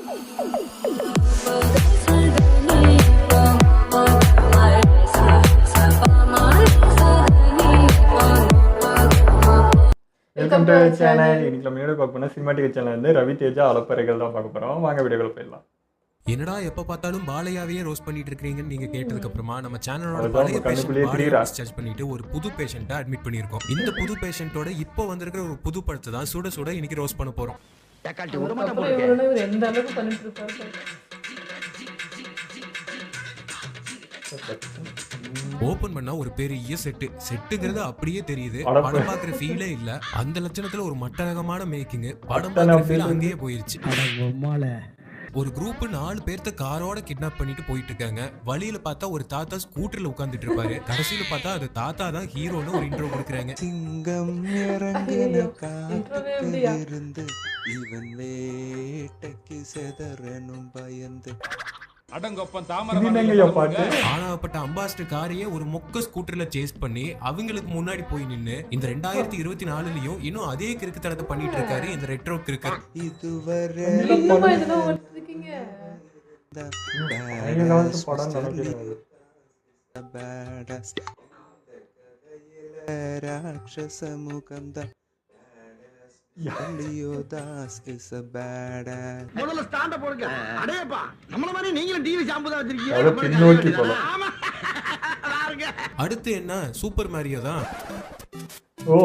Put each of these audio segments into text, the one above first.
Welcome to channel. இன்னைக்கு நம்ம video பார்க்க போனால் சினிமாட்டிக் சேனல் வந்து ரவி தேஜா அலப்பறைகள் தான் பார்க்க போகிறோம். வாங்க வீடியோக்குள்ள போயிடலாம். என்னடா எப்ப பார்த்தாலும் பாலையாவே ரோஸ்ட் பண்ணிட்டு இருக்கீங்கன்னு நீங்க கேட்டதுக்கு அப்புறமா நம்ம சேனலோட டிஸ்சார்ஜ் பண்ணிட்டு ஒரு புது பேஷண்ட்டை அட்மிட் பண்ணியிருக்கோம். இந்த புது பேஷண்ட்டோட இப்போ வந்திருக்கிற ஒரு புது படத்தை தான் சுட சுட இன்னைக்கு ரோஸ்ட் பண்ண போறோம். எந்த அளவுக்கு பண்ணிட்டு இருப்பாரு. ஓபன் பண்ணா ஒரு பெரிய செட்டுங்கிறது அப்படியே தெரியுது. படம் பாக்குற ஃபீலே இல்ல. அந்த லட்சணத்துல ஒரு மட்டரகமான மேக்கிங். படம் பாக்குற ஃபீல் அங்கேயே போயிருச்சு. ஒரு குரூப் 4 பேர்த்த காரோட கிட்னாப் பண்ணிட்டு போயிட்டு இருக்காங்க. வழியில பார்த்தா ஒரு தாத்தா ஸ்கூட்டர்ல உட்கார்ந்துட்டு இருப்பாரு. கடைசியில பார்த்தா அது தாத்தா தான் ஹீரோன்னு ஒரு இன்ட்ரோ கொடுக்குறாங்க. சிங்கம் இறங்குன காட்டுல இவன் வேட்டைக்கு செதறனும் பயந்து ஆனாப்பட்ட அம்பாஸ்டர் காரையே ஒரு மொக்க ஸ்கூட்டர்ல சேஸ் பண்ணி அவங்களுக்கு முன்னாடி போய் நின்னு இந்த 2024லயும் இன்னும் அதே கிறுக்குத்தனத்தை பண்ணிட்டு இருக்காரு இந்த ரெட்ரோ கிறுக்கர். இதுவரை ராட்சச முகந்த தாஸ் இஸ் a badass. முதல்ல ஸ்டாண்ட போடுங்க. அடேப்பா நம்மள மாதிரி நீங்களும் டிவி ஷாம்பு தான் வச்சிருக்கீங்க. அடுத்து என்ன சூப்பர் மாரியோ தான். ஓ,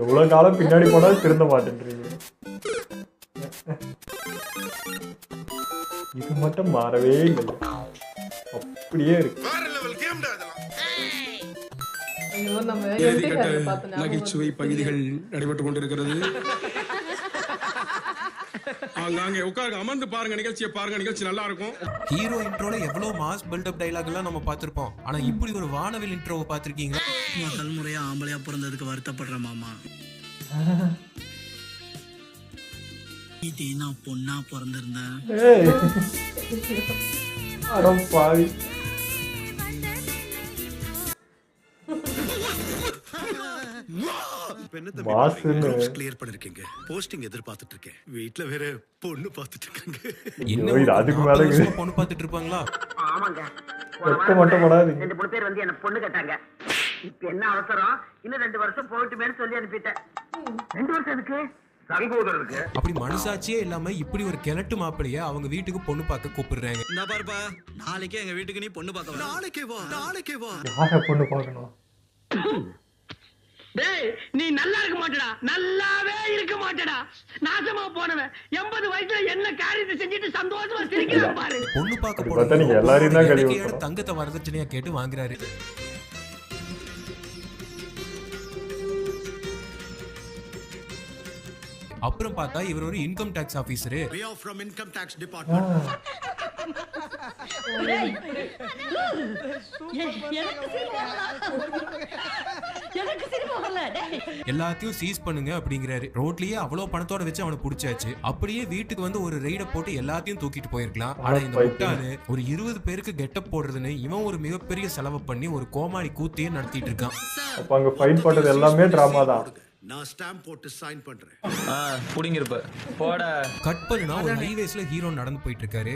எவ்வளவு காலம் பின்னாடி போனாலும் திருந்த மாட்டேன்றீங்க. இது மட்டும் மாறவே இல்லை, அப்படியே இருக்கு. நகைச்சுவை பகுதிகள் நடைபெற்றுக் கொண்டிருக்கிறது. அங்க உட்காருங்க, அமர்ந்து பாருங்க, நிகழ்ச்சியை பாருங்க, நிகழ்ச்சி நல்லா இருக்கும். ஹீரோ இன்ட்ரோல எவ்வளவு மாஸ் பில்டப் டைலாக் எல்லாம் நம்ம பார்த்திருப்போம். ஆனா இப்படி ஒரு வானவில் இன்ட்ரோவை பார்த்திருக்கீங்களா? முதல் முறையா ஆம்பளையா பிறந்ததுக்கு வருத்தப்படுற மாமா. இதே நான் பொண்ணா பிறந்திருந்தேன். கிளியர் பண்ணிருக்கீங்க. போஸ்டிங் எதிர்பார்த்துட்டு இருக்கேன். வீட்ல வேற பொண்ணு பார்த்துட்டு இருக்காங்க. என்ன அதுக்கு மேல பொண்ணு பார்த்துட்டு இருப்பாங்களா? ஆமாங்க. ரெண்டு மூணு பேர் வந்து என்ன பொண்ணு கேட்டாங்க. இப்ப என்ன அவசரம்? இன்னும் 2 வருஷம் போயிட்டுமேன்னு சொல்லி அனுப்பிட்டேன். 2 வருஷம் எதுக்கு? சங்கோதரருக்கு. அப்படி மனசாட்சியே இல்லாம இப்படி ஒரு கிழட்டு மாப்பிளைய அவங்க வீட்டுக்கு பொண்ணு பார்க்க கூப்பிடுறாங்க. இந்த பாருப்பா, நாளைக்கே எங்க வீட்டுக்கு நீ பொண்ணு பார்க்க வா. நாளைக்கே வா. யார பொண்ணு பார்க்கணும்? டேய், நீ நல்லா இருக்க மாட்டடா. நல்லாவே இருக்க மாட்டடா. நாசமா போனவன் 80 வயசுல என்ன காரியத்தை செஞ்சுட்டு சந்தோஷமா சிரிக்கிறான் பாரு. பொண்ணு பார்க்க போறது நீங்க எல்லாரும் தான் கழிவு தங்கத்தை வரதட்சணையா கேட்டு வாங்குறாரு. அப்புறம் பார்த்தா இவர் ஒரு income tax officer. We are from income tax department. எல்லாத்தையும் சீஸ் பண்ணுங்க அப்படிங்கிறாரு. ரோட்லயே அவ்வளவு பணத்தோட வச்சு அவனை புடிச்சாச்சு. அப்படியே வீட்டுக்கு வந்து ஒரு ரெய்ட போட்டு எல்லாத்தையும் தூக்கிட்டு போயிருக்கலாம். ஆனா இந்த முட்டாளு ஒரு 20 பேருக்கு கெட்டப் போடுறதுன்னு இவன் ஒரு மிகப்பெரிய செலவு பண்ணி ஒரு கோமாளி கூத்தையே நடத்திட்டு இருக்கான். அப்ப அங்க ஃபைட் பண்றது எல்லாமே டிராமா தான். நான் ஸ்டாம்ப் போட்டு சைன் பண்றேன். புடிங்கிருப்ப போட. கட் பண்ணா ஒரு ஹைவேஸ்ல ஹீரோ நடந்து போயிட்டு இருக்காரு.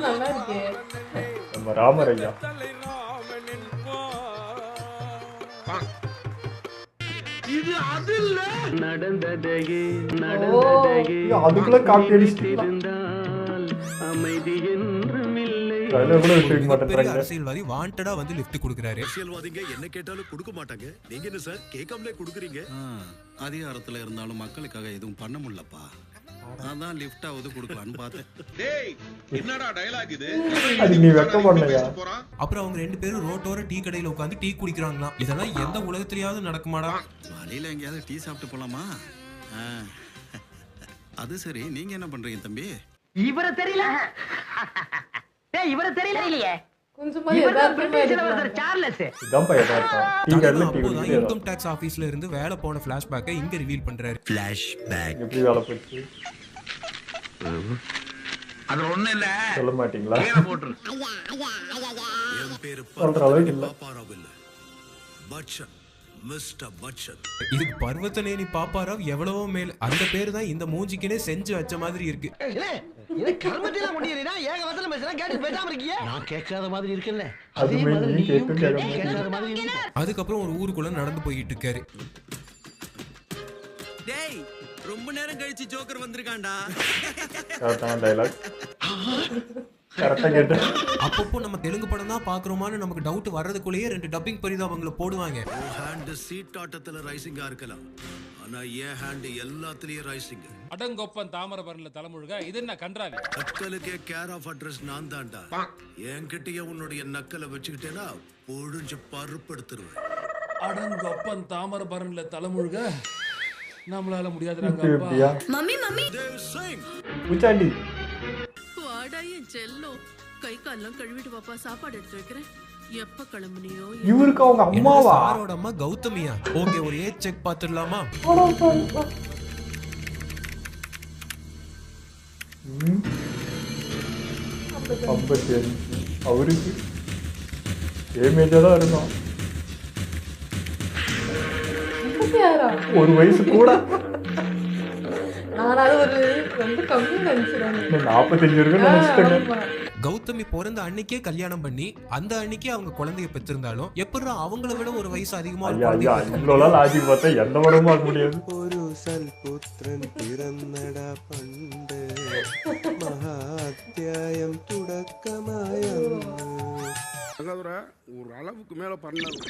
நல்லா இருக்கே. நம்ம ராமரையா இது அது இல்ல. நடந்ததையே அதுக்குள்ள காப்பி அடிச்சிட்டு அமைதி என்றும் இல்லை. அரசியல்வாதி வாண்டடா வந்து லிஃப்ட் கொடுக்கறாரு. அரசியல்வாதிங்க என்ன கேட்டாலும் கொடுக்க மாட்டாங்க. நீங்க என்ன சார் கேட்காமலே கொடுக்குறீங்க? அதிகாரத்துல இருந்தாலும் மக்களுக்காக எதுவும் பண்ண முடியலப்பா. அதான் லிஃப்ட் ஆவது கொடுக்கலாம்னு பார்த்தேன். டேய், என்னடா டயலாக் இது? அது நீ வெக்க பண்ணலையா? அப்புறம் அவங்க 2 பேரும் ரோட்டோர டீ கடையில உட்கார்ந்து டீ குடிக்கறாங்களாம். இதெல்லாம் எந்த உலகத்திலயாவது நடக்குமாடா? வழியில எங்கயாவது டீ சாப்பிட்டு போலாமா? அது சரி, நீங்க என்ன பண்றீங்க தம்பி? இவர தெரியல. டேய், இவர தெரியலையே. கொஞ்சமா சார்லஸ். இதம்பா யதார்த்தம். டீ கடையில டீ குடிக்கிறாரு. இன்கம் டாக்ஸ் ஆபீஸ்ல இருந்து வேலை போன ஃபிளாஷ்பேக்கை இங்க ரிவீல் பண்றாரு. ஃபிளாஷ்பேக் எப்படி வேலை போச்சு? அது ஒண்ணு இல்ல. சொல்ல மாட்டீங்களா? போட்ரு. என் பேரு சொல்ற அளவுக்கு இல்ல. பாராவில். பட்சன் மிஸ்டர் பச்சன். இதுக்கு பர்வதநேனி பாப்பாராவ் எவ்வளவோ மேல். அந்த பேரு தான் இந்த மூஞ்சிக்குனே செஞ்சு வச்ச மாதிரி இருக்கு. அதுக்கப்புறம் ஒரு ஊருக்குள்ள நடந்து போயிட்டு இருக்காரு. டேய் ரொம்ப நேரம் கழிச்சு ஜோக்கர் வந்திருக்கான்டா. அப்பப்போ நம்ம தெலுங்கு படம் தான் பாக்குறோமான்னு நமக்கு டவுட் வர்றதுக்குள்ளேயே 2 டப்பிங் பரிதாபங்களை போடுவாங்க. ஹேண்ட் சீட் ஆட்டத்துல ரைசிங்கா இருக்கலாம், ஆனா என் ஹேண்ட் எல்லாத்துலயும் ரைசிங். அடங்கொப்பன் தாமரபரணில தலைமுழுக இது என்ன கன்றாவி? நக்கலுக்கே கேர் ஆஃப் அட்ரஸ் நான் தான்டா. என்கிட்டயே உன்னுடைய நக்கலை வச்சுக்கிட்டேன்னா பொழிஞ்சு பருப்படுத்துருவேன். அடங்கொப்பன் தாமரபரணில தலைமுழுக நம்மளால முடியாதுறாங்க. மம்மி மம்மி உச்சாண்டி வாடா என் செல்லம். கை கால்லாம் கழுவிட்டு பாப்பா, சாப்பாடு எடுத்து வைக்கிறேன். எப்ப கிளம்புனியோ? இவருக்கு அவங்க அம்மாவா? சாரோட அம்மா கௌதமியா? ஓகே, ஒரு ஏஜ் செக் பாத்துடலாமா? அவருக்கு ஏமேஜா தான் இருக்கும். ஒரு வயசு கூட. நான் அது ஒரு ரொம்ப கம்மி நினைச்சிருக்கேன். 45 இருக்குன்னு நினைச்சிட்டேங்க. கௌதமி பிறந்த அன்னைக்கே கல்யாணம் பண்ணி அந்த அன்னைக்கே அவங்க குழந்தைய பெற்றிருந்தாலும் எப்படி அவங்கள விட ஒரு வயசு அதிகமா லாஜிக் பார்த்தா எந்த வரமா முடியாது. ஒரு சல்புத்திரன் பிறந்தடா பண்டு மகாத்தியாயம் துடக்கமாயம். ஒரு அளவுக்கு மேல பண்ணாங்க.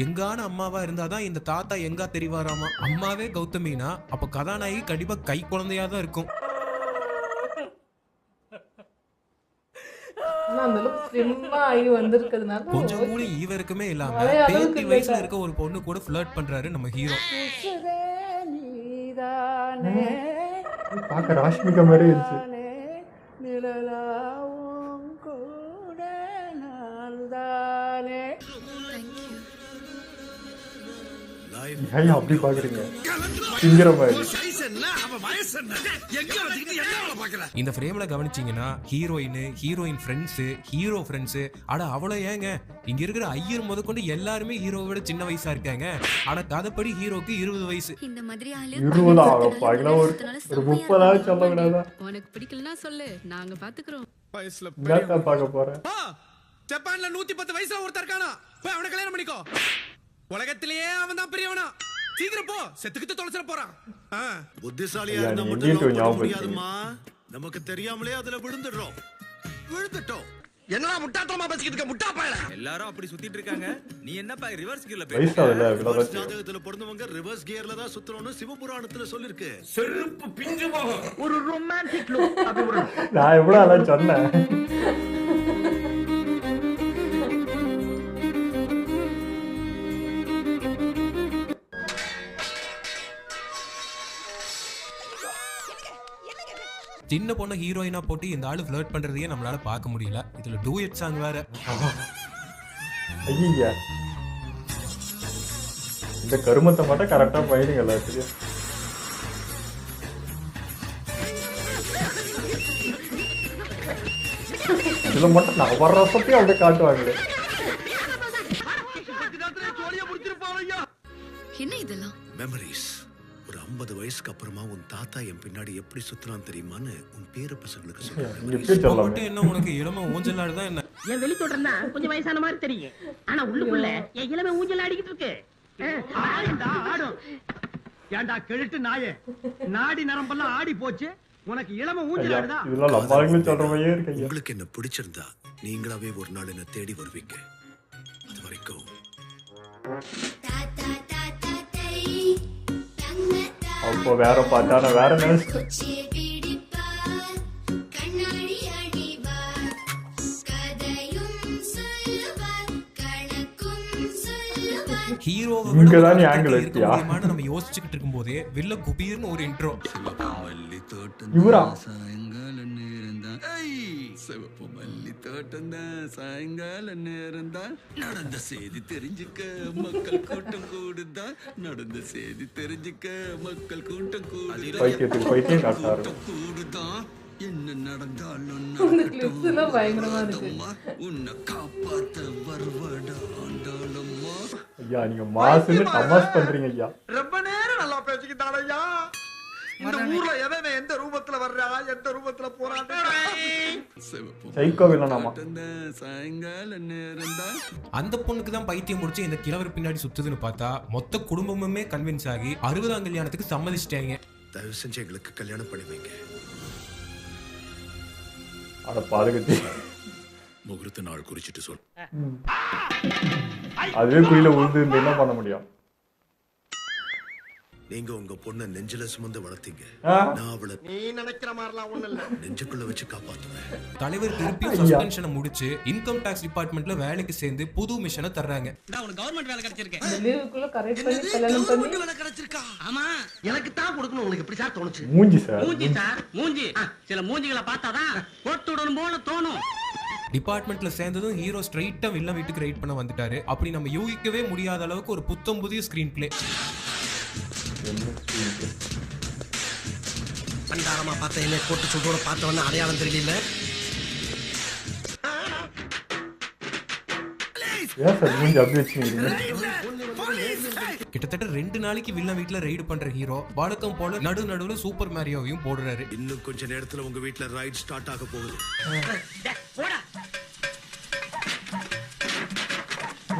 எங்கான அம்மாவா இருந்தாதான் இந்த தாத்தா எங்கா தெரிவாராமா. அம்மாவே கௌதமினா அப்ப கதாநாயகி கண்டிப்பா கை குழந்தையா தான் இருக்கும். கொஞ்சம் கூட ஈவருக்குமே இல்லாம 30 வயசுல இருக்க ஒரு பொண்ணு கூட ஃப்ளர்ட் பண்றாரு நம்ம ஹீரோ. பாக்க ராஷ்மிகா மாதிரி இருந்துச்சு. அப்படி பாக்குறீங்க இந்த ஃப்ரேம்ல கவனிச்சீங்கன்னா ஹீரோயின் ஃப்ரெண்ட்ஸ், ஹீரோ ஃப்ரெண்ட்ஸ். அட அவ்வளவு ஏங்க, இங்க இருக்கிற ஐயர் முதற்கொண்டு எல்லாருமே ஹீரோவை விட சின்ன வயசா இருக்காங்க. ஆனா கதைப்படி ஹீரோக்கு 20 வயசு. இந்த மாதிரி ஆளு 20 ஒரு 30 சொல்ல விடாதா? உனக்கு பிடிக்கலனா சொல்லு, நாங்க பாத்துக்கிறோம். வயசுல என்னத்த பார்க்க போறேன்? ஜப்பான்ல 110 வயசுல ஒருத்தர் இருக்கானா, போய் அவனை கல்யாணம் பண்ணிக்கோ. உலகத்திலேயே அவன் தான் பெரியவனா. சீக்கிரம் போ, செத்துக்கிட்டு தொலைச்சிட போறான். புத்திசாலியா இருந்தா மட்டும் முடியாதுமா, நமக்கு தெரியாமலே அதுல விழுந்துட்டோம். என்னடா முட்டாத்தனமா பேசிக்கிட்டு இருக்க முட்டா பயல? எல்லாரும் அப்படி சுத்திட்டு இருக்காங்க, நீ என்னப்பா ரிவர்ஸ் கியர்ல பேசுற? ஜாதகத்துல பிறந்தவங்க ரிவர்ஸ் கியர்ல தான் சுத்துறோம்னு சிவபுராணத்துல சொல்லிருக்கு. செருப்பு பிஞ்சு போகும். ஒரு ரொமான்டிக் லுக். நான் எவ்வளவு அதான் சொன்னேன். சின்ன பொண்ணு ஹீரோயினா போட்டு இந்த ஆளு ஃப்ளர்ட் பண்றதையே நம்மளால பார்க்க முடியல. இதுல டூயட் சாங் வேற. ஐயா, இந்த கருமத்தை மட்டும் கரெக்டா பயிடுங்க எல்லாத்தையும். இதுல மட்டும் நான் வர்ற ரசத்தையும் அப்படியே காட்டுவாங்களே. என்ன இதெல்லாம்? மெமரிஸ். ஒரு 50 வயசுக்கு அப்புறமா உன் தாத்தா என் பின்னாடி எப்படி சுத்துறான் தெரியுமான்னு உன் பேர பசங்களுக்கு சொல்லுங்க. என்ன உனக்கு இளம ஊஞ்சலாடுதான் என்ன? என் வெளி தொடர்னா கொஞ்சம் வயசான மாதிரி தெரியும், ஆனா உள்ளுக்குள்ள என் இளம ஊஞ்சல் ஆடிக்கிட்டு இருக்கு. ஆடும். ஏண்டா கெழுட்டு நாயே, நாடி நரம்பெல்லாம் ஆடி போச்சு, உனக்கு இளம ஊஞ்சல் ஆடுதா? இதெல்லாம் நம்மளுக்கு சொல்ற மாதிரியே இருக்கு. உங்களுக்கு என்ன பிடிச்சிருந்தா நீங்களாவே ஒரு நாள் என்ன தேடி வருவீங்க. அது வரைக்கும் அப்போ வேற பாட்டான வேற நினைச்சு ஹீரோவை நம்ம யோசிச்சுக்கிட்டு இருக்கும் போதே வில்ல குபீர்னு ஒரு இன்ட்ரோ. இவரா? சிவப்பு மல்லி தோட்டம் தான் சாயங்கால நேரம் தான். நடந்த செய்தி தெரிஞ்சுக்க மக்கள் கூட்டம் கூடுதான். நடந்த செய்தி தெரிஞ்சுக்க மக்கள் கூட்டம் கூடுதான். என்ன நடந்தாலும் உன்னை காப்பாத்த வருவடா ஆண்டாளம்மா. ஐயா நீங்க மாசுன்னு தமாஸ் பண்றீங்க ஐயா. ரொம்ப நேரம் நல்லா பேசிக்கிட்டான் ஐயா. இந்த ஊர்ல எவன் எந்த ரூபத்துல வர்றா எந்த ரூபத்துல போறான். சைக்கோ வில்லனாமா. சாயங்கால நேரம் தான் அந்த பொண்ணுக்கு தான் பைத்தியம் முடிச்சு இந்த கிழவர் பின்னாடி சுத்துதுன்னு பார்த்தா மொத்த குடும்பமுமே கன்வின்ஸ் ஆகி 60ஆம் கல்யாணத்துக்கு சம்மதிச்சிட்டாங்க. தயவு செஞ்சு எங்களுக்கு கல்யாணம் பண்ணி வைங்க. அட பாதுகாத்தி முகூர்த்த நாள் குறிச்சிட்டு சொல். அதுவே குயில உழுந்து என்ன பண்ண முடியும்? நீங்க உங்க பொண்ணை நெஞ்சில சுமந்து வளர்த்தீங்க. நான் அவளை நீ நினைக்கிற மாதிரிலாம் ஒண்ணு இல்ல நெஞ்சுக்குள்ள வச்சு காப்பாத்துவேன். தலைவர் திருப்பி சஸ்பென்ஷனை முடிச்சு இன்கம் டாக்ஸ் டிபார்ட்மெண்ட்ல வேலைக்கு சேர்ந்து புது மிஷனை தர்றாங்க. நான் உனக்கு கவர்மெண்ட் வேலை கிடைச்சிருக்கேன். இந்த லீவுக்குள்ள கரெக்ட் பண்ணி கல்யாணம் பண்ணி வேலை கிடைச்சிருக்கா? ஆமா எனக்கு தான் கொடுக்கணும். உங்களுக்கு எப்படி சார் தோணுச்சு? மூஞ்சி சார். மூஞ்சி சார் மூஞ்சி. சில மூஞ்சிகளை பார்த்தாதான் போட்டுடணும் போல தோணும். டிபார்ட்மெண்ட்ல சேர்ந்ததும் ஹீரோ ஸ்ட்ரைட்டா வில்லன் வீட்டுக்கு ரைட் பண்ண வந்துட்டாரு. அப்படி நம்ம யூகிக்கவே முடியாத அளவுக்கு ஒரு புத்தம் புதிய ஸ்கிரீன் பிளே. பண்டாரமா பார்த்த என்ன போட்டு சுட்டோட பார்த்தவன அடையாளம் தெரியல. ஏன் சார் மூஞ்சி அப்படி வச்சுக்கிறீங்க? கிட்டத்தட்ட 2 நாளைக்கு வில்லன் வீட்டுல ரைடு பண்ற ஹீரோ வழக்கம் போல நடுவுல சூப்பர் மேரியோவையும் போடுறாரு. இன்னும் கொஞ்ச நேரத்துல உங்க வீட்டுல ரைட் ஸ்டார்ட் ஆக போகுது.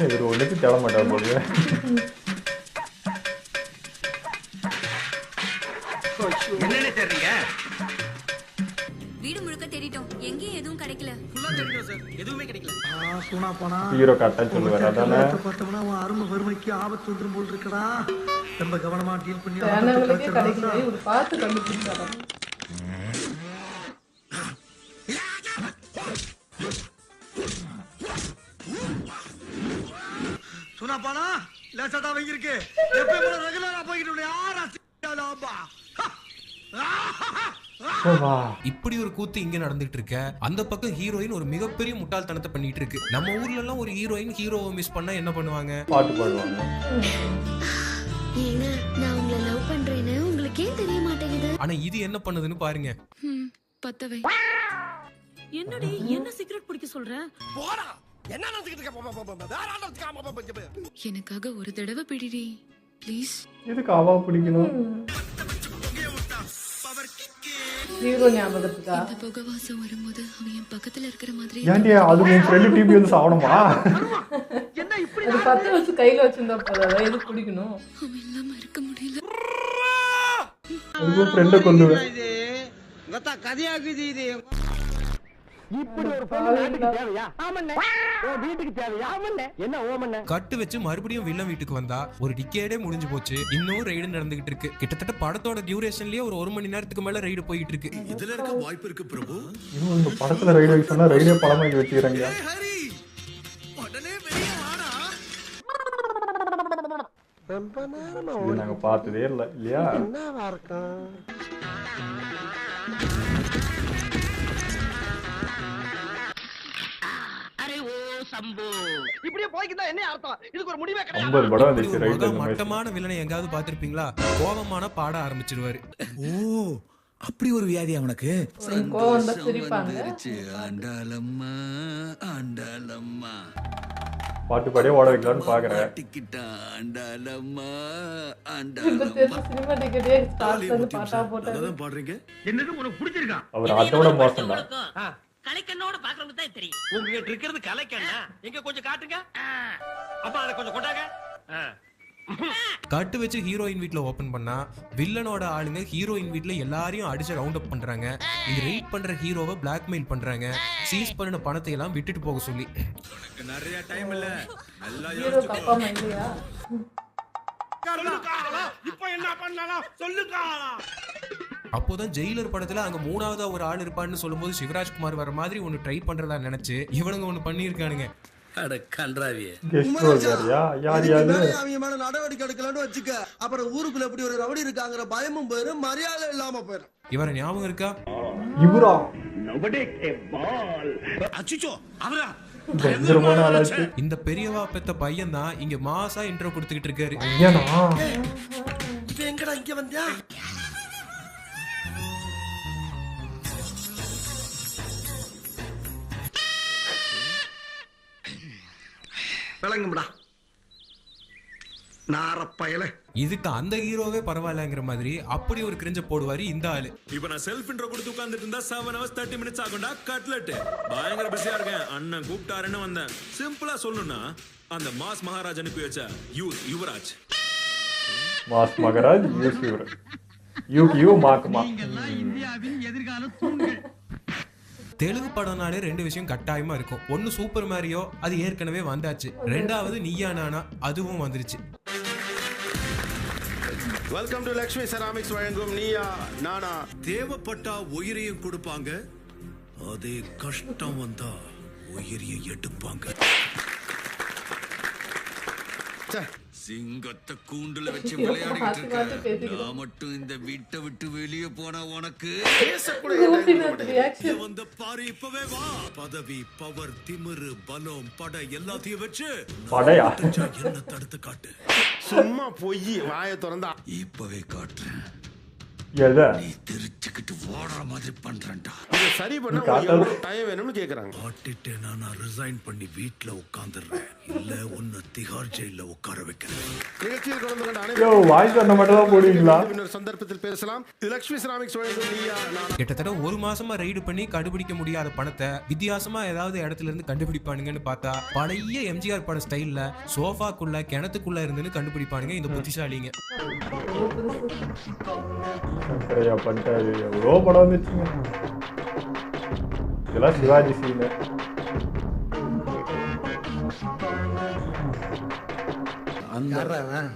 இவர் ஒண்ணுக்கு தேட மாட்டார் போல. என்னன்னு தெரியல. வீடு முழுக்க தேடிட்டோம், எங்கேயும் எதுவும் கிடைக்கல. ஃபுல்லா தேடிட்டோம் சார், எதுவுமே கிடைக்கல. சூனா போனா ஹீரோ கரெக்டா சொல்லுவார். அதானே பார்த்தோம்னா அவன் அருமை வறுமைக்கு ஆபத்து வந்துரும் போல் இருக்கடா. ரொம்ப கவனமா டீல் பண்ணி சேனலுக்கே கிடைக்கல. ஒரு பார்த்து கண்டுபிடிச்சாரா? சூனா போனா லேசாடா வைங்கிருக்கு. எப்பவும் போல ரெகுலரா போயிட்டு யாரா சிலாபா. இப்படி ஒரு கூத்து இங்க நடந்துட்டு இருக்க, அந்த பக்கம் ஹீரோயின் ஒரு மிகப்பெரிய முட்டாள்தனத்தை பண்ணிட்டு இருக்கு. நம்ம ஊர்ல எல்லாம் ஒரு ஹீரோயின் ஹீரோவை மிஸ் பண்ணா என்ன பண்ணுவாங்க? பாட்டு பாடுவாங்க. ஏங்க நான் உங்களை லவ் பண்றேன்னு உங்களுக்கு ஏன் தெரிய மாட்டேங்குது? ஆனா இது என்ன பண்ணுதுன்னு பாருங்க. பத்தவை. என்னடி என்ன சிகரெட் பிடிக்க சொல்ற? போடா. என்ன நினைச்சிட்டு இருக்க? வேற ஆளத்துக்கு எனக்காக ஒரு தடவை பிடிடி ப்ளீஸ். எதுக்கு அவா பிடிக்கணும்? ஹீரோ ஞாபகத்துக்கா? இந்த புகவாசம் வரும்போது அவன் என் பக்கத்துல இருக்கிற மாதிரி. ஏன்டி அது உன் ஃப்ரெண்ட் டிவி வந்து சாவணுமா? என்ன இப்படி அது 10 வச்சு கையில வச்சிருந்தா போதாதா? எது பிடிக்கணும்? அவன் இல்லாம இருக்க முடியல. அதுக்கு ஃப்ரெண்ட கொல்லுவேன். இது கத்தா கதையாக்குது இது. இப்படி ஒரு பொண்ணு வீட்டுக்கு தேவையா? ஆமண்ணே. ஓ வீட்டுக்கு தேவையா? ஆமண்ணே. என்ன ஓமண்ணே? கட்டு வச்சு மறுபடியும் வில்லன் வீட்டுக்கு வந்தா ஒரு டிக்கேடே முடிஞ்சு போச்சு. இன்னும் ரைடு நடந்துகிட்டு இருக்கு. கிட்டத்தட்ட படத்தோட டியூரேஷன்லயே ஒரு 1 மணி நேரத்துக்கு மேல ரைடு போயிட்டு இருக்கு. இதுல இருக்க வாய்ப்பு இருக்கு பிரபு. இன்னும் இந்த படத்துல ரைடு வைக்க சொன்னா ரைடே படமாக்கி வச்சுக்கிறாங்க. ஹரி உடனே வெளிய வாடா. ரொம்ப நேரமா இது நாங்க பார்த்ததே இல்லையா? என்னவா இருக்கும்? இப்படியே போய்க்கிட்டா என்ன அர்த்தம்? இதுக்கு ஒரு முடிவே கிடையாது. 50 படம் வந்துச்சு ரைட். ஒரு மட்டமான வில்லனை எங்காவது பாத்திருப்பீங்களா? கோபமான பாட ஆரம்பிச்சிடுவாரு. ஓ அப்படி ஒரு வியாதி அவனுக்கு. கோவம் வந்தா சிரிப்பாங்க. ஆண்டாளம்மா ஆண்டாளம்மா பாட்டு பாடியே ஓட வைக்கலாம்னு பாக்குறேன். டிக்கிட்டா ஆண்டாளம்மா இந்த ஆண்டாளம்மா சினிமா டிக்கெட்டே ஸ்டார்ட் பண்ணி பாட்டா போட்டாரு. அதான் பாடுறீங்க. என்னது உனக்கு பிடிச்சிருக்கா? அவர் அதோட மோசம் தான். கலைக்கண்ணோட பாக்குறவங்க தான் தெரியும். உங்ககிட்ட இருக்கிறது கலைக்கண்ணா. எங்க கொஞ்சம் காட்டுங்க. அப்பா அதை கொஞ்சம் கொண்டாங்க. கட்டு வச்சு ஹீரோயின் வீட்ல ஓபன் பண்ணா வில்லனோட ஆளுங்க ஹீரோயின் வீட்ல எல்லாரையும் அடிச்சு ரவுண்ட் அப் பண்றாங்க. இது ரைட் பண்ற ஹீரோவை பிளாக்மெயில் பண்றாங்க. சீஸ் பண்ணின பணத்தை எல்லாம் விட்டுட்டு போக சொல்லி. நிறைய டைம் இல்ல. நல்லா ஹீரோ தப்பாம இல்லையா? இப்போ என்ன பண்ணலாம் சொல்லுங்க. அப்போதான் ஜெயிலர் படத்துல அங்க 3ஆவதா ஒரு ஆள் இருப்பான்னு சொல்லும்போது சிவராஜ்குமார் வர மாதிரி ஒன்னு ட்ரை பண்றதா நினைச்சு இவனுங்க ஒன்னு பண்ணிருக்கானுங்க. அட கன்றாவியே. கெஸ்ட் ரோல் யாரியா? யாரியாது? அவங்க மேல நடவடிக்கை எடுக்கலாம்னு வச்சுக்க. அப்புறம் ஊருக்குள்ள எப்படி ஒரு ரவுடி இருக்காங்கற பயமும் போயிரும், மரியாதை இல்லாம போயிரும். இவர ஞாபகம் இருக்கா? இவரா? அச்சச்சோ அவரா? பயங்கரமான ஆளாச்சு. இந்த பெரியவா பெத்த பையன் தான் இங்க மாசா இன்ட்ரோ கொடுத்துக்கிட்டு இருக்காரு. ஐயனா இப்ப எங்கடா இங்க வந்தியா? விளங்கும்டா. நாரப்பயல. இதுக்கு அந்த ஹீரோவே பரவாயில்லங்கிற மாதிரி அப்படி ஒரு கிரிஞ்ச போடுவாரு இந்த ஆளு. இப்ப நான் செல்ஃப் இன்ட்ரோ கொடுத்து உட்கார்ந்துட்டு இருந்தா 7 hours 30 minutes ஆகும்டா. கட்லெட் பயங்கர பிஸியா இருக்கேன், அண்ணன் கூப்பிட்டாருன்னு வந்தேன். சிம்பிளா சொல்லணும்னா அந்த மாஸ் மகாராஜ் அனுப்பி வச்ச யுவராஜ். மாஸ் மகாராஜ் யுவராஜ். யூ மாக்குமா. இந்தியாவின் எதிர்கால தூண்கள். தெலுங்கு படம்னாலே 2 விஷயம் கட்டாயமா இருக்கும். ஒன்னு சூப்பர் மாரியோ, அது ஏற்கனவே வந்தாச்சு. ரெண்டாவது நீயா நானா, அதுவும் வந்துருச்சு. வெல்கம் டு லக்ஷ்மி செராமிக்ஸ் வழங்கும் நீயா நானா. தேவைப்பட்டா உயிரையும் கொடுப்பாங்க, அதே கஷ்டம் வந்தா உயிரையும் எடுப்பாங்க. சிங்கத்தை கூண்டுல வச்சு விளையாடிட்டு இருக்க, நான் மட்டும் இந்த வீட்டை விட்டு வெளியே போனா உனக்கு வந்த பாரு. இப்பவே வா. பதவி, பவர், திமிரு, பலம், படை எல்லாத்தையும் வச்சு என்ன தடுத்து காட்டு. சும்மா போய் வாயை திறந்தா இப்பவே காட்டுறேன். நீ திருச்சிக்கிட்டு ஓடுற மாதிரி பண்றேன்டா. இதை சரி பண்ண எவ்வளவு டைம் வேணும்னு கேக்குறாங்க. காட்டிட்டு நான் ரிசைன் பண்ணி வீட்டுல உட்காந்துடுறேன், இல்ல உன்னை திகார் ஜெயில உட்கார வைக்கிறேன். நிகழ்ச்சியில் கலந்து கொண்ட அனைவரும் சந்தர்ப்பத்தில் பேசலாம். இது லக்ஷ்மி செராமிக்ஸ் வழங்கும் நீயா நானா. கிட்டத்தட்ட 1 மாசமா ரைடு பண்ணி கண்டுபிடிக்க முடியாத பணத்தை வித்தியாசமா ஏதாவது இடத்துல இருந்து கண்டுபிடிப்பானுங்கன்னு பார்த்தா பழைய எம்ஜிஆர் பட ஸ்டைல்ல சோஃபாக்குள்ள கிணத்துக்குள்ள இருந்துன்னு கண்டுபிடிப்பானுங்க இந்த புத்திசாலிங்க. பண்ணிட்டாரு. எவ்வளோ படம் வந்துச்சுங்க. இதெல்லாம் சிவாஜி சீன்.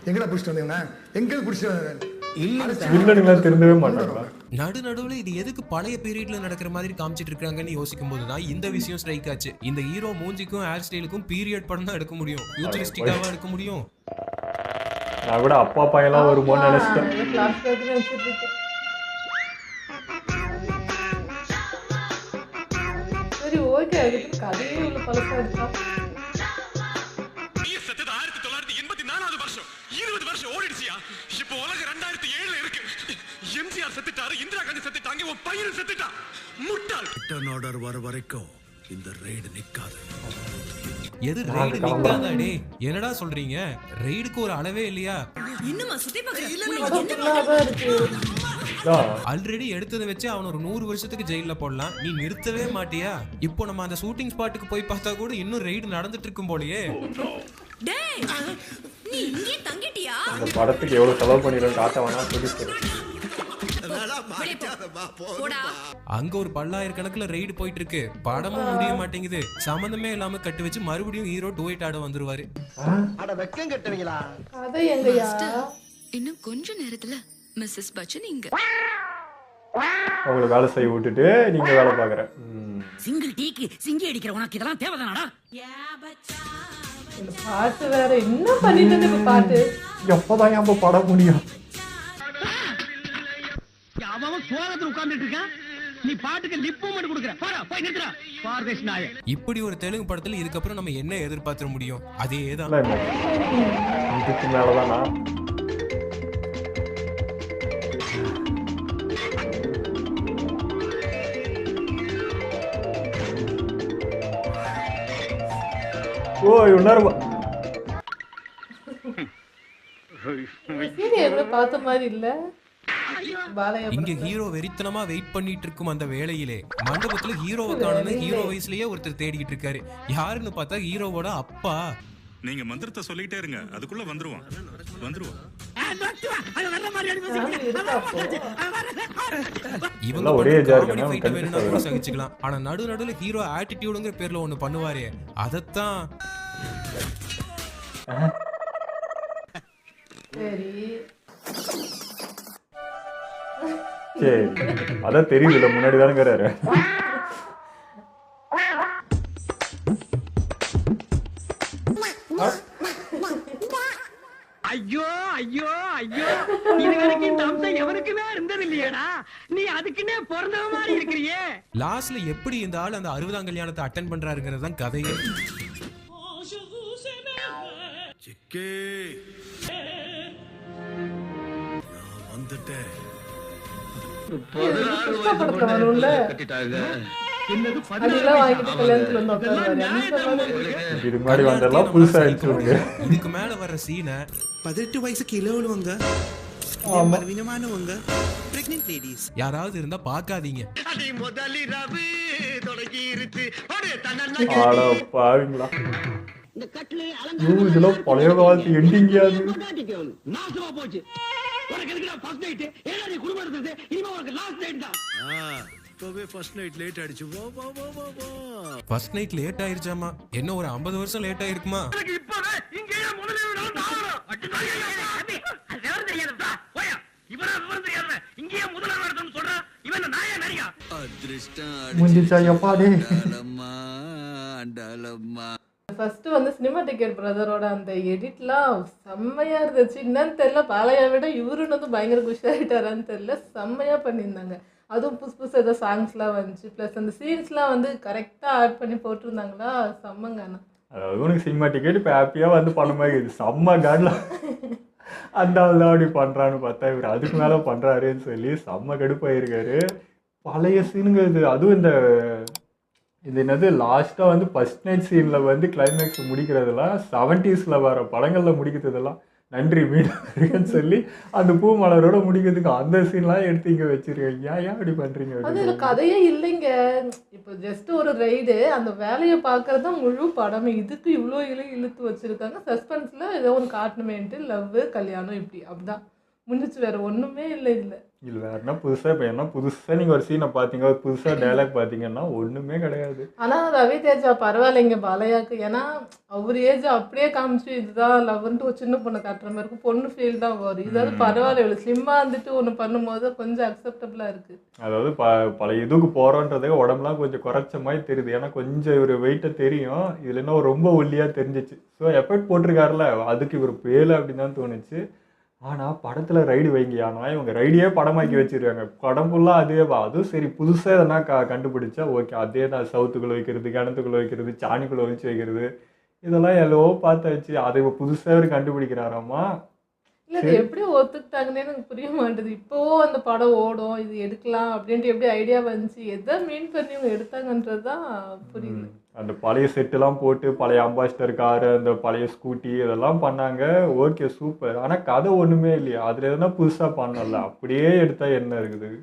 எங்கடா புடிச்சிட்டு வந்தீங்க? எங்க புடிச்சிட்டு திருந்தவே மாட்டாங்களா? நடுநடுவுல இது எதுக்கு பழைய பீரியட்ல நடக்கிற மாதிரி காமிச்சிட்டு இருக்காங்கன்னு யோசிக்கும் போதுதான் இந்த விஷயம் ஸ்ட்ரைக் ஆச்சு. இந்த ஹீரோ மூஞ்சிக்கும் ஹேர் ஸ்டைலுக்கும் பீரியட் படம் தான் எடுக்க முடியும், ஃபியூச்சரிஸ்டிக்காவா எடுக்க முடியும். நான் கூட அப்பா பையெல்லாம் வருமோன்னு நினைச்சிட்டேன். சரி ஓகே, அதுக்கு கதையே உள்ள பழக்கம் இருக்கா? 1984 வருஷம் 20 வருஷம் ஓடிடுச்சியா. இப்போ உலகம் 2007 இருக்கு. எம்ஜிஆர் செத்துட்டாரு, இந்திரா காந்தி செத்துட்டாங்க, உன் பையன் செத்துட்டா. முட்டாள். ரிட்டர்ன் ஆர்டர் வர வரைக்கும் இந்த ரைடு நிக்காது. எது ரைடு நிக்காதாடே? என்னடா சொல்றீங்க? ரைடுக்கு ஒரு அளவே இல்லையா? இன்னுமா சுத்தி பாக்குற? ஆல்ரெடி எடுத்ததை வச்சு அவன் ஒரு 100 வருஷத்துக்கு ஜெயில போடலாம். நீ நிறுத்தவே மாட்டியா? இப்போ நம்ம அந்த ஷூட்டிங் ஸ்பாட்டுக்கு போய் பார்த்தா கூட இன்னும் ரைடு நடந்துட்டு இருக்கும் போலயே. டேய், நீ இங்கே தங்கிட்டியா? அந்த படத்துக்கு எவ்வளவு செலவு பண்ணிருக்கோம் காட்ட வேணா சொல்லி. அங்க ஒரு பல்லாயிரக்கணக்குல ரைடு போயிட்டு இருக்கு, படமும் முடிய மாட்டேங்குது. சம்பந்தமே இல்லாம கட்டு வச்சு மறுபடியும் ஹீரோ டுவைட் ஆட வந்துருவாரு. அட வெக்கம் கட்டுவீங்களா? கதை எங்கயா? இன்னும் கொஞ்ச நேரத்துல மிஸ்ஸஸ் பச்சன் இங்க. அவங்கள வேலை செய்ய விட்டுட்டு நீங்க வேலை பாக்குற. சிங்கிள் டீக்கு சிங்கி அடிக்கிற உனக்கு இதெல்லாம் தேவைதானடா? இந்த பாட்டு வேற என்ன பண்ணிட்டு இருக்கு பாட்டு? எப்பதான் நம்ம பட முடியும்? அவன் சோகத்துல உட்கார்ந்துட்டு இருக்கான், நீ பாட்டுக்கு லிப் மூமெண்ட் கொடுக்கற. பாரு போய் நிறுத்துடா பார்வேஷ் நாயே. இப்படி ஒரு தெலுங்கு படத்துல இதுக்கப்புறம் நம்ம என்ன எதிர்பார்த்திட முடியும்? அதேதான். இதுக்கு மேலதானா? ஓ உணர்வு பார்த்த மாதிரி இல்ல. இங்க ஹீரோ வெறித்தனமா வெயிட் பண்ணிட்டு இருக்கும் அந்த வேளையிலே மண்டபத்துல ஹீரோவை காணணும். ஹீரோ வயசுலயே ஒருத்தர் தேடிட்டு இருக்காரு. யாருன்னு பார்த்தா ஹீரோவோட அப்பா. நீங்க மந்திரத்தை சொல்லிட்டே இருங்க, அதுக்குள்ள வந்துருவான். இவங்க ஒரே காமெடி ஃபைட் வேணும்னா கூட சகிச்சுக்கலாம். ஆனா நடுநடுல ஹீரோ ஆட்டிடியூடுங்கிற பேர்ல ஒண்ணு பண்ணுவாரே, அதத்தான். சரி அதான் தெரியுதுல, முன்னாடி தானேங்கிறாரு. ஐயோ ஐயோ ஐயோ, இது வரைக்கும் இந்த அம்சம் எவனுக்குமே இருந்தது இல்லையடா. நீ அதுக்குன்னே பிறந்தவ மாதிரி இருக்கிறியே. லாஸ்ட்ல எப்படி இந்த ஆள் அந்த 60ஆம் கல்யாணத்தை அட்டெண்ட் பண்றாருங்கிறது தான் கதையே. சிக்கே நான் வந்துட்டேன். 16 வயசு பொண்ணு கட்டிட்டாங்க. என்னது அதெல்லாம் வாங்கிட்டு கல்யாணத்துல வந்து உட்காருவாரு. இது மாதிரி வந்தெல்லாம் புதுசா அடிச்சுடுங்க. இதுக்கு மேல வர சீனை 18 வயசுக்கு இளவலுவங்க ஆமா. வினமானவங்க பிரெக்னன்ட் லேடிஸ் யாராவது இருந்தா பாக்காதீங்க. அடி முதலிரவு தொடங்கி இருச்சு ஆட பாவீங்களா. இந்த கட்லே இதெல்லாம் பழைய காலத்து எண்டிங்காது. நாசமா போச்சு. உனக்கு எதுக்குடா ஃபர்ஸ்ட் நைட்? ஏடா நீ குடும்பம் நடத்துறது? இனிமே உனக்கு லாஸ்ட் நைட் தான். இப்பவே ஃபர்ஸ்ட் நைட் லேட் ஆயிடுச்சு. வா வா வா வா வா. ஃபர்ஸ்ட் நைட் லேட் ஆயிருச்சாமா? என்ன ஒரு 50 வருஷம் லேட் ஆயிருக்குமா? எனக்கு இப்பவே இங்கேயே முதலிரவு நடந்தாகணும். அது வேற தெரியாதுடா. போயா. இவனா விவரம் தெரியாத. இங்கேயே முதலிரவு நடத்தணும்னு சொல்றா. இவன் நாயா நரியா? அதிர்ஷ்டம் முடிஞ்சா எப்பா டேய். அடலம்மா அடலம்மா. ஃபர்ஸ்ட் வந்து சினிமா டிக்கெட் பிரதரோட அந்த எடிட்லாம் செம்மையா இருந்துச்சு. என்னன்னு தெரியல, பாலையா விட இவருன்னு வந்து பயங்கர குஷியாயிட்டாரான்னு தெரியல, செம்மையா பண்ணியிருந்தாங்க. அதுவும் புதுசு புதுசு ஏதோ சாங்ஸ்லாம் வந்துச்சு, ப்ளஸ் அந்த சீன்ஸ்லாம் வந்து கரெக்டாக ஆட் பண்ணி போட்டிருந்தாங்களா, செம்மங்க. அதாவது உனக்கு சினிமா டிக்கெட் இப்போ ஹாப்பியாக வந்து பண்ண மாதிரி இருக்குது. செம்ம காடில் அந்த ஆள் தான் அப்படி பண்ணுறான்னு பார்த்தா இவர் அதுக்கு மேலே பண்ணுறாருன்னு சொல்லி செம்ம கடுப்பாயிருக்காரு. பழைய சீனுங்க இது. அதுவும் இது என்னது லாஸ்ட்டாக வந்து ஃபர்ஸ்ட் நைட் சீனில் வந்து கிளைமேக்ஸ் முடிக்கிறதெல்லாம் 70s வர படங்களில் முடிக்கிறதெல்லாம் நன்றி மீண்டும் சொல்லி அந்த பூ மலரோட முடிக்கிறதுக்கு அந்த சீன்லாம் எடுத்து இங்கே வச்சிருக்கீங்க. ஏன் அப்படி பண்ணுறீங்க? அது இல்லை, கதையே இல்லைங்க. இப்போ ஜஸ்ட் ஒரு ரைடு, அந்த வேலையை பார்க்கறது தான் முழு படமே. இதுக்கு இவ்வளோ இழுத்து வச்சுருக்காங்க. சஸ்பென்ஸில் ஏதோ ஒன்று காட்டணுமேன்ட்டு லவ் கல்யாணம் இப்படி அப்படிதான் முடிஞ்சிச்சு. வேறு ஒன்றுமே இல்லை இல்லை. இல்லை வேறு என்ன புதுசாக இப்போ என்ன புதுசாக நீங்கள் ஒரு சீனை பார்த்தீங்க, ஒரு புதுசாக டைலாக் பார்த்தீங்கன்னா ஒன்றுமே கிடையாது. ஆனால் ரவி தேஜா பரவாயில்லைங்க பாலையாக்கு. ஏன்னா அவர் ஏஜ் அப்படியே காமிச்சு இதுதான் லவ்ன்ட்டு ஒரு சின்ன பொண்ணை காட்டுற மாதிரி இருக்கும். பொண்ணு ஃபீல் தான் வரும். இதாவது பரவாயில்ல, இவ்வளோ ஸ்லிம்மாக வந்துட்டு ஒன்று பண்ணும்போது கொஞ்சம் அக்செப்டபுளாக இருக்குது. அதாவது பழைய இதுக்கு போகிறோன்றதே உடம்புலாம் கொஞ்சம் குறைச்ச மாதிரி தெரியுது. ஏன்னா கொஞ்சம் இவர் வெயிட்டை தெரியும், இதில் என்ன ரொம்ப ஒல்லியாக தெரிஞ்சிச்சு. ஸோ எஃபெக்ட் போட்டிருக்காருல, அதுக்கு இவர் பேல அப்படின்னு தான் தோணுச்சு. ஆனால் படத்தில் ரைடு வைங்க, ஆனால் இவங்க ரைடியே படமாக்கி வச்சுருக்காங்க. படம் ஃபுல்லாக அதேவா. அதுவும் சரி புதுசாக எதனா கண்டுபிடிச்சா ஓகே, அதே தான். சவுத்துக்குள்ளே வைக்கிறது, கிணத்துக்குள்ளே வைக்கிறது, சாணிக்குள்ளே வச்சு வைக்கிறது, இதெல்லாம் எவ்வளோ பார்த்தாச்சு. அதை புதுசாக அவர் கண்டுபிடிக்கிறாராமா. இல்லை இது எப்படி ஒத்துக்கிட்டாங்கன்னே எனக்கு புரிய மாட்டேது. இப்போவும் அந்த படம் ஓடும், இது எடுக்கலாம் அப்படின்ட்டு எப்படி ஐடியா வந்துச்சு, எதை மீன் பண்ணி இவங்க எடுத்தாங்கன்றது தான் புரியல. அந்த பழைய செட்டுலாம் போட்டு பழைய அம்பாசிடர் காரு, அந்த பழைய ஸ்கூட்டி இதெல்லாம் பண்ணாங்க. Okay super. ஆனால் கதை ஒன்றுமே இல்லையா. அதில் எதுனா புதுசாக பண்ணல, அப்படியே எடுத்தால் என்ன இருக்குது,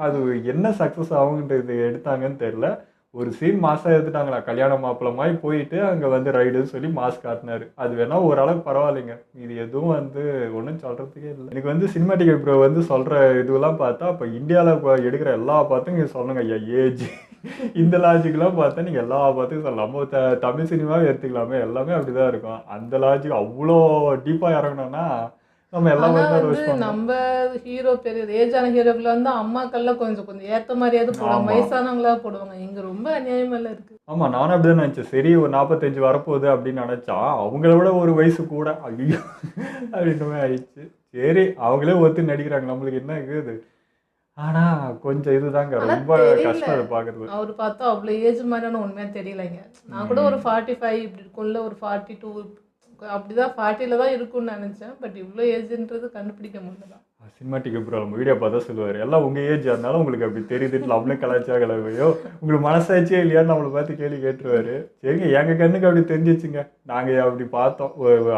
அது என்ன சக்ஸஸ் ஆகுன்றது எடுத்தாங்கன்னு தெரில. ஒரு சீன் மாசாக எடுத்துட்டாங்களா, கல்யாண மாப்பிள்ளை மாதிரி போயிட்டு அங்கே வந்து ரைடுன்னு சொல்லி மாஸ் காட்டினாரு. அது வேணா ஓரளவுக்கு பரவாயில்லைங்க. இது எதுவும் வந்து ஒன்றும் சொல்கிறதுக்கே இல்லை. எனக்கு வந்து சினிமாட்டிக் ப்ரோ வந்து சொல்கிற இதுவெல்லாம் பார்த்தா இப்போ இந்தியாவில் இப்போ எடுக்கிற எல்லா பார்த்தும் நீங்கள் சொல்லுங்க ஐயா ஏஜ் இந்த லாஜிக்கெலாம் பார்த்தா நீங்கள் எல்லா பார்த்துக்கும் சொல்லலாம். நம்ம தமிழ் சினிமாவே எடுத்துக்கலாமே, எல்லாமே அப்படி தான் இருக்கும். அந்த லாஜிக் அவ்வளோ டீப்பாக இறங்கணும்னா நம்ம எல்லாமே நம்ம ஹீரோ பெரிய ஏஜான ஹீரோக்கள் வந்து அம்மாக்கள்லாம் கொஞ்சம் ஏற்ற மாதிரியாவது போடுவாங்க, வயசானவங்களா போடுவாங்க. இங்க ரொம்ப அநியாயமெல்லாம் இருக்கு. ஆமா, நானும் அப்படிதான் நினைச்சேன். சரி ஒரு 45 வரப்போகுது அப்படின்னு நினைச்சா அவங்கள விட ஒரு வயசு கூட ஐயோ அப்படின்னுமே ஆயிடுச்சு. சரி அவங்களே ஒருத்தர் நடிக்கிறாங்க, நம்மளுக்கு என்ன இருக்குது. ஆனா கொஞ்சம் இதுதாங்க ரொம்ப கஷ்டம் அதை பாக்குறது. அவர் பார்த்தா அவ்வளோ ஏஜ் மாதிரியான உண்மையா தெரியலைங்க. நான் கூட ஒரு 45 இப்படி இருக்கும்ல, ஒரு 42 அப்படிதான் 40ல தான் இருக்கும்னு நினைச்சேன். பட் இவ்வளோ ஏஜ்ன்றது கண்டுபிடிக்க முடியல. சினிமாட்டிக் ப்ரோ நம்ம வீடியோ பார்த்தா சொல்லுவார், எல்லாம் உங்கள் ஏஜ் இருந்தாலும் உங்களுக்கு அப்படி தெரியுதுன்னு நம்மளும் கலாச்சா கலவையோ உங்களுக்கு மனசாச்சே இல்லையான்னு நம்மளை பார்த்து கேள்வி கேட்டுருவாரு. சரிங்க, எங்கள் கண்ணுக்கு அப்படி தெரிஞ்சிச்சுங்க, நாங்கள் அப்படி பார்த்தோம்.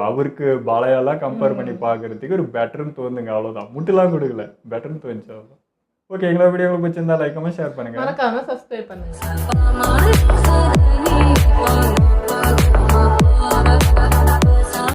அவருக்கு பாலையெல்லாம் கம்பேர் பண்ணி பார்க்கறதுக்கு ஒரு பெட்டர்னு தோணுங்க, அவ்வளோதான். முட்டுலாம் கொடுக்கல, பெட்டர்னு தோணுச்சு, அவ்வளோ. ஓகே, எங்களோட வீடியோ உங்களுக்கு பிடிச்சிருந்தா லைக் கமெண்ட் ஷேர் பண்ணுங்கள், மறக்காம சப்ஸ்கிரைப் பண்ணுங்க.